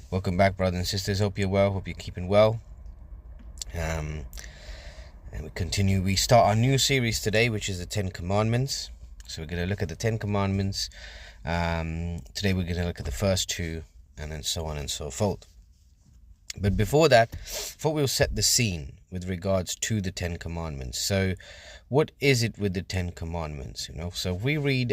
Welcome back, brothers and sisters. Hope you're well. Hope you're keeping well. And we start our new series today, which is the Ten Commandments. So we're going to look at the Ten Commandments. Today we're going to look at the first two, and then so on and so forth. But before that, I thought we'll set the scene with regards to the Ten Commandments. So what is it with the Ten Commandments? So if we read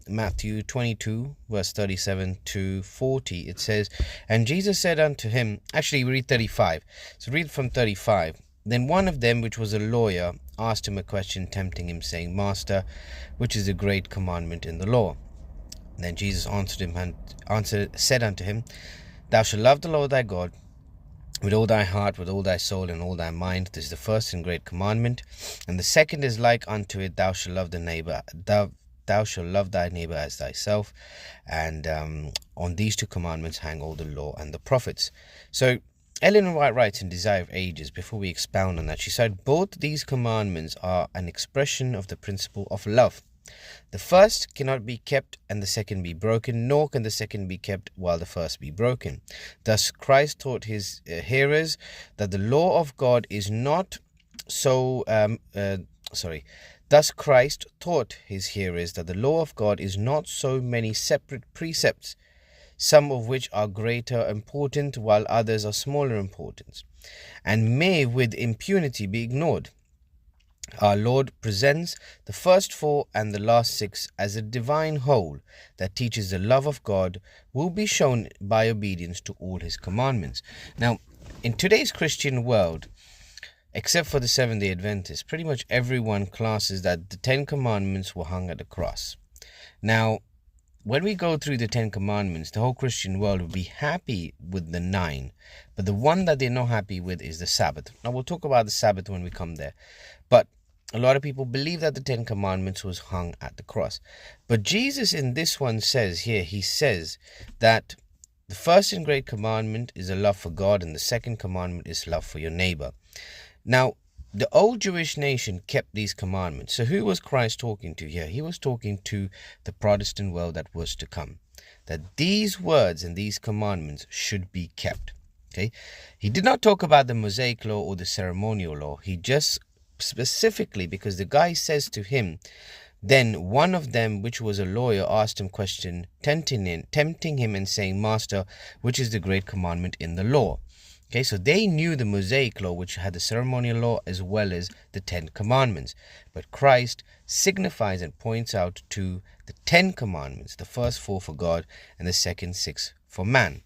Matthew 22 verse 37 to 40, it says, and Jesus said unto him, actually we read 35, so read from 35. Then one of them, which was a lawyer, asked him a question, tempting him, saying, Master, which is the great commandment in the law? And then Jesus said unto him, Thou shalt love the Lord thy God with all thy heart, with all thy soul, and all thy mind. This is the first and great commandment. And the second is like unto it, Thou shalt love thou shalt love thy neighbor as thyself. And on these two commandments hang all the law and the prophets. So Ellen White writes in Desire of Ages, before we expound on that, she said, both these commandments are an expression of the principle of love. The first cannot be kept and the second be broken, nor can the second be kept while the first be broken. Thus Christ taught his hearers that the law of God is not so Thus Christ taught his hearers that the law of God is not so many separate precepts, some of which are greater importance while others are smaller importance, and may with impunity be ignored. Our Lord presents the first four and the last six as a divine whole that teaches the love of God will be shown by obedience to all his commandments. Now, in today's Christian world, except for the Seventh-day Adventists, pretty much everyone classes that the Ten Commandments were hung at the cross. Now, when we go through the Ten Commandments, the whole Christian world will be happy with the 9, but the one that they're not happy with is the Sabbath. Now, we'll talk about the Sabbath when we come there. But a lot of people believe that the Ten Commandments was hung at the cross. But Jesus in this one says here, he says that the first and great commandment is a love for God, and the second commandment is love for your neighbor. Now, the old Jewish nation kept these commandments. So who was Christ talking to here? He was talking to the Protestant world that was to come. That these words and these commandments should be kept. Okay? He did not talk about the Mosaic law or the ceremonial law. He just specifically, because the guy says to him, then one of them, which was a lawyer, asked him question, tempting him and saying, Master, which is the great commandment in the law? Okay, so they knew the Mosaic law, which had the ceremonial law as well as the Ten Commandments. But Christ signifies and points out to the Ten Commandments, the first four for God and the second six for man.